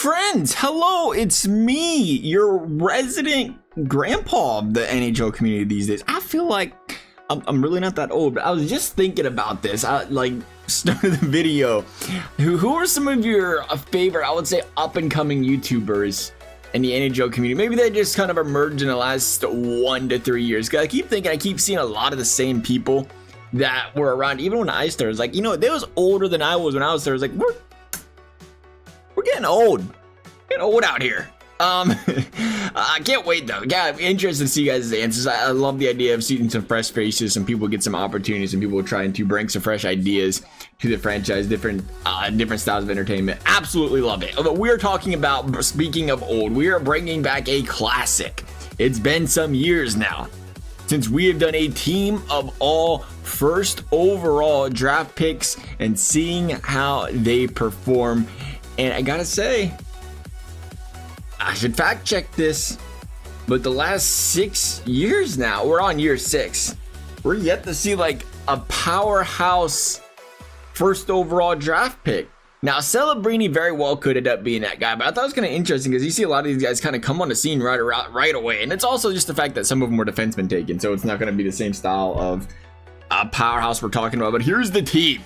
Friends, hello, it's me, your resident grandpa of the NHL community these days. I feel like I'm really not that old, but I was just thinking about this. I started the video. Who are some of your favorite, I would say, up and coming YouTubers in the NHL community? Maybe they just kind of emerged in the last 1 to 3 years. Cause I keep thinking, I keep seeing a lot of the same people that were around even when I started. Like, you know, they was older than I was when I was there. It's like, we're getting old. Getting old out here. I can't wait though. Yeah, I'm interested to see you guys' answers. I love the idea of seeing some fresh faces, some people get some opportunities, and people trying to bring some fresh ideas to the franchise, different styles of entertainment. Absolutely love it. But we're talking about, speaking of old, we are bringing back a classic. It's been some years now since we have done a team of all first overall draft picks and seeing how they perform. And I gotta say, I should fact check this, but the last 6 years now, we're on year 6. We're yet to see like a powerhouse first overall draft pick. Now, Celebrini very well could end up being that guy, but I thought it was kind of interesting because you see a lot of these guys kind of come on the scene right away. And it's also just the fact that some of them were defensemen taken, so it's not going to be the same style of powerhouse we're talking about. But here's the team.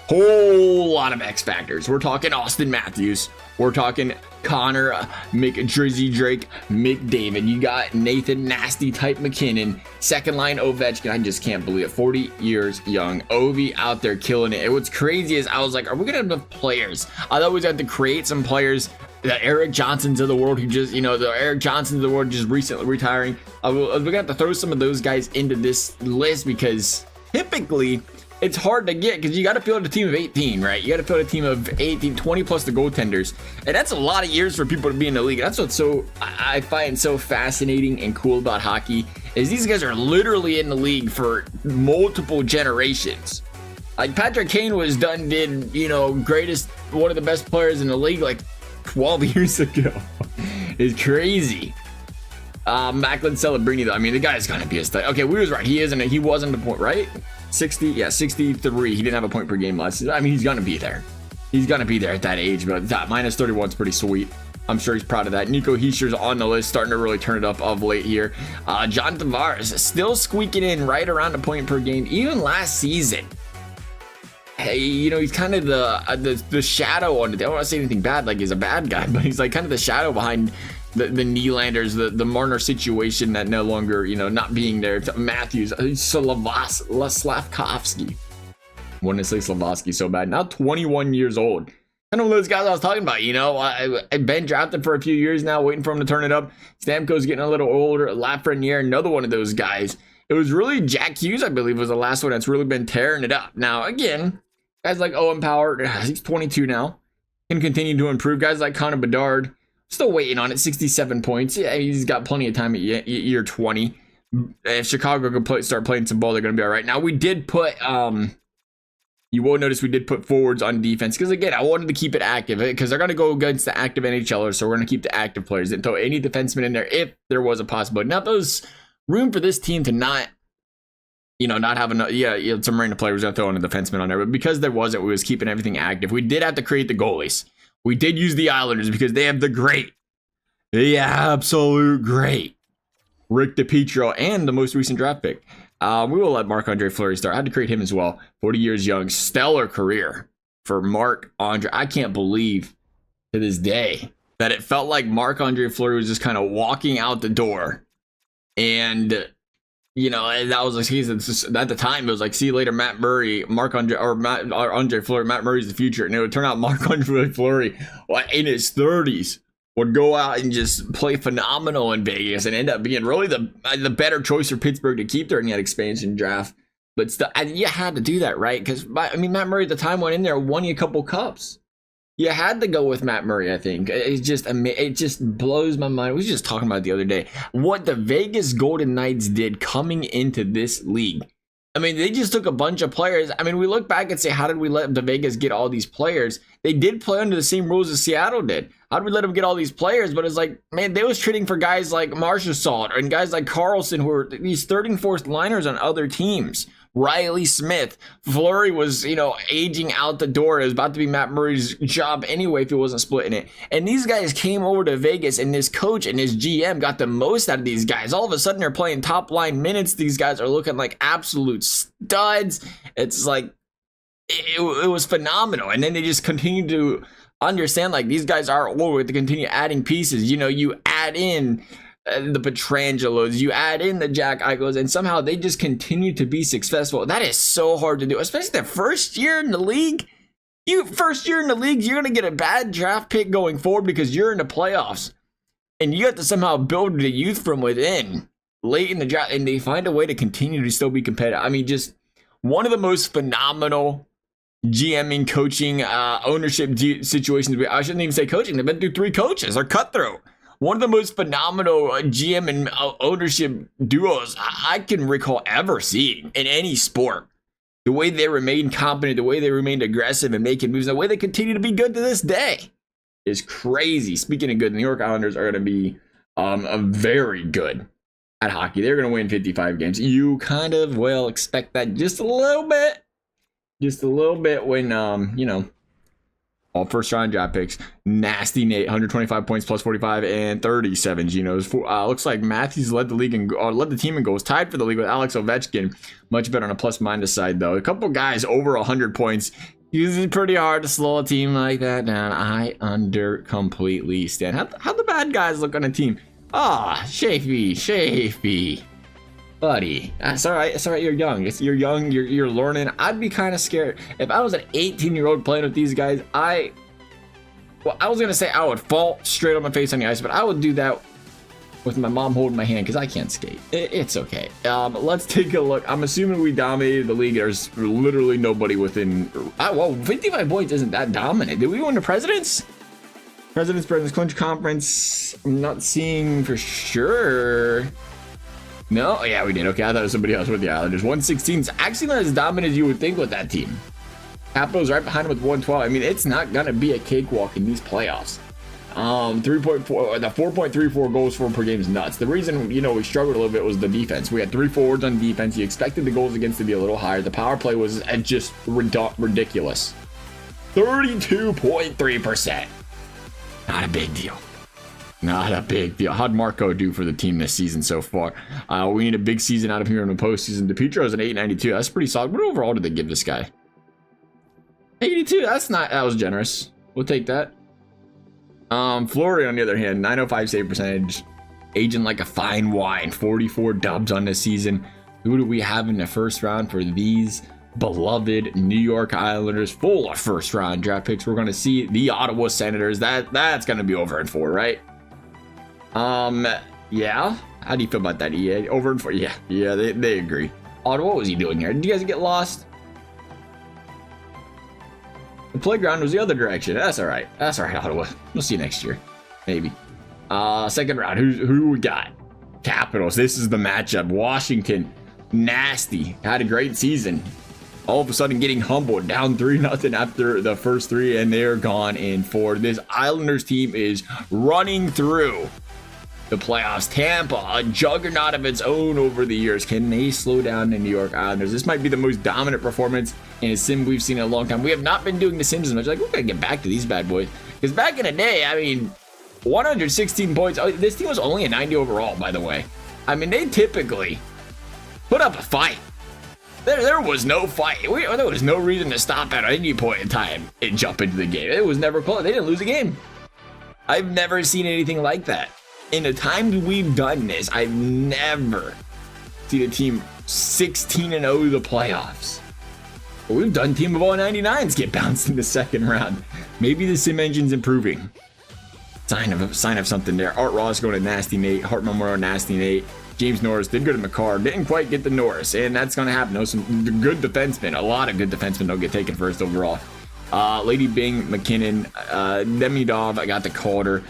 Whole lot of X factors. We're talking Austin Matthews. We're talking Connor Drizzy Drake McDavid. You got Nathan Nasty type McKinnon. Second line Ovechkin. I just can't believe it. 40 years young. Ovi out there killing it. And what's crazy is I was like, are we gonna have enough players? I thought we was going to create some players. The Eric Johnsons of the world who just, you know, the Eric Johnsons of the world just recently retiring. We're gonna have to throw some of those guys into this list because typically it's hard to get because you got to field a team of 18, right? You got to field a team of 18, 20 plus the goaltenders. And that's a lot of years for people to be in the league. That's what's I find so fascinating and cool about hockey is these guys are literally in the league for multiple generations. Like Patrick Kane did, you know, one of the best players in the league like 12 years ago. It's crazy. Macklin Celebrini though, I mean, the guy's gonna be a stud. Okay, we was right. He wasn't a point, right? 63. He didn't have a point per game last season. I mean, he's gonna be there. He's gonna be there at that age, but that minus 31 is pretty sweet. I'm sure he's proud of that. Nico Hischier's on the list, starting to really turn it up of late here. John Tavares still squeaking in right around a point per game, even last season. Hey, you know, he's kind of the shadow on it. I don't want to say anything bad, like he's a bad guy, but he's like kind of the shadow behind the Nylanders, the Marner situation that no longer, you know, not being there. Matthews, Slavkovsky. Want to say Slavkovsky so bad. Now 21 years old. Kind of one of those guys I was talking about, you know. I've been drafted for a few years now, waiting for him to turn it up. Stamkos getting a little older. Lafreniere, another one of those guys. It was really Jack Hughes, I believe, was the last one that's really been tearing it up. Now, again, guys like Owen Power, he's 22 now. Can continue to improve. Guys like Connor Bedard, still waiting on it, 67 points. Yeah, he's got plenty of time at year 20. If Chicago can start playing some ball, they're going to be all right. Now, we did put, you will notice we did put forwards on defense because, again, I wanted to keep it active because they're going to go against the active NHLers, so we're going to keep the active players and throw any defenseman in there if there was a possibility. Now, there's room for this team to not have enough, some random players going to throw in a defenseman on there, but because there wasn't, we was keeping everything active. We did have to create the goalies. We did use the Islanders because they have the absolute great Rick DiPietro and the most recent draft pick. We will let Marc-Andre Fleury start. I had to create him as well. 40 years young, stellar career for Marc-Andre. I can't believe to this day that it felt like Marc-Andre Fleury was just kind of walking out the door. And, you know, that was like, at the time, it was like, see you later, Matt Murray, Andre Fleury. Matt Murray's the future. And it would turn out Marc-Andre Fleury, in his 30s, would go out and just play phenomenal in Vegas and end up being really the better choice for Pittsburgh to keep during that expansion draft. But still, you had to do that, right? Because, I mean, Matt Murray at the time went in there, won you a couple cups. You had to go with Matt Murray, I think. It just blows my mind. We were just talking about it the other day. What the Vegas Golden Knights did coming into this league. I mean, they just took a bunch of players. I mean, we look back and say, how did we let the Vegas get all these players? They did play under the same rules as Seattle did. How did we let them get all these players? But it's like, man, they was trading for guys like Marchessault and guys like Carlson who were these third and fourth liners on other teams Riley Smith. Fleury was, aging out the door. It was about to be Matt Murray's job anyway if he wasn't splitting it. And these guys came over to Vegas, and this coach and his GM got the most out of these guys. All of a sudden, they're playing top line minutes. These guys are looking like absolute studs. It's like, it was phenomenal. And then they just continued to understand, like, these guys are old. To continue adding pieces. You add in the Petrangelos, you add in the Jack Eichels, and somehow they just continue to be successful. That is so hard to do, especially the first year in the league. You're going to get a bad draft pick going forward because you're in the playoffs, and you have to somehow build the youth from within late in the draft, and they find a way to continue to still be competitive. I mean, just one of the most phenomenal GMing, coaching, ownership situations. I shouldn't even say coaching. They've been through 3 coaches. They're cutthroat. One of the most phenomenal GM and ownership duos I can recall ever seeing in any sport. The way they remain competent, the way they remained aggressive and making moves, the way they continue to be good to this day is crazy. Speaking of good, the New York Islanders are going to be very good at hockey. They're going to win 55 games. You kind of will expect that just a little bit. Just a little bit when, all first round draft picks. Nasty Nate, 125 points plus 45 and 37 Genos. Looks like Matthews led the team in goals, tied for the league with Alex Ovechkin. Much better on a plus minus side though. A couple guys over 100 points. Usually pretty hard to slow a team like that down. I completely stand. How the bad guys look on a team? Shafee. Buddy, that's all right. It's all right. You're young. You're young. You're learning. I'd be kind of scared if I was an 18-year-old playing with these guys. I was gonna say I would fall straight on my face on the ice, but I would do that with my mom holding my hand because I can't skate. It's okay. Let's take a look. I'm assuming we dominated the league. There's literally nobody within. 55 points isn't that dominant. Did we win the Presidents Clinch Conference? I'm not seeing for sure. No, yeah, we did. Okay, I thought it was somebody else with the Islanders. 116 is actually not as dominant as you would think with that team. Capitals right behind them with 112. I mean, it's not gonna be a cakewalk in these playoffs. 3.4, the 4.34 goals for per game is nuts. The reason we struggled a little bit was the defense. We had 3 forwards on defense. You expected the goals against to be a little higher. The power play was just ridiculous. 32.3%. Not a big deal. Not a big deal. How'd Marco do for the team this season so far? We need a big season out of here in the postseason. DePietro's an 892. That's pretty solid. What overall did they give this guy? 82. That was generous. We'll take that. Fleury, on the other hand, 905 save percentage. Aging like a fine wine. 44 dubs on this season. Who do we have in the first round for these beloved New York Islanders? Full of first round draft picks. We're going to see the Ottawa Senators. That's going to be over in 4, right? Yeah. How do you feel about that, EA? Over and 4? Yeah, they agree. Ottawa, what was he doing here? Did you guys get lost? The playground was the other direction. That's all right, Ottawa. We'll see you next year. Maybe. Second round. Who we got? Capitals. This is the matchup. Washington. Nasty. Had a great season. All of a sudden getting humbled. Down 3-0 after the first 3, and they're gone in 4. This Islanders team is running through the playoffs. Tampa, a juggernaut of its own over the years. Can they slow down the New York Islanders? This might be the most dominant performance in a sim we've seen in a long time. We have not been doing the sims as much. Like, we're going to get back to these bad boys. Because back in the day, I mean, 116 points. Oh, this team was only a 90 overall, by the way. I mean, they typically put up a fight. There was no fight. There was no reason to stop at any point in time and jump into the game. It was never close. They didn't lose a game. I've never seen anything like that. In the times we've done this, I've never seen a team 16-0 the playoffs. But we've done team of all 99s get bounced in the second round. Maybe the sim engine's improving. Sign of something there. Art Ross going to Nasty Nate. Hart Memorial, Nasty Nate. James Norris did go to McCarr. Didn't quite get the Norris. And that's going to happen. Some good defensemen. A lot of good defensemen don't get taken first overall. Lady Bing, McKinnon, Demidov. I got the Calder.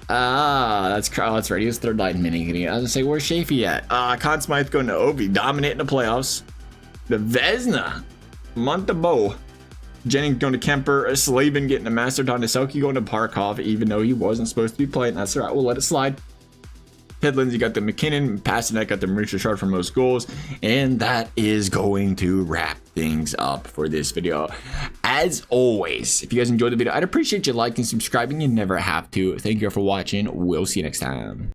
That's right. He was third line mini. I was gonna say, where's Shafee at? Conn Smythe going to Ovi, dominant in the playoffs. The Vezina, Montebo, Jennings going to Kemper, Slavin getting a master, Don Selke going to Parkov, even though he wasn't supposed to be playing. That's all right. We'll let it slide. Ted Lindsay got the McKinnon, Pasternak got the Maurice Richard for most goals, and that is going to wrap things up for this video. As always, if you guys enjoyed the video, I'd appreciate you liking, subscribing. You never have to. Thank you for watching. We'll see you next time.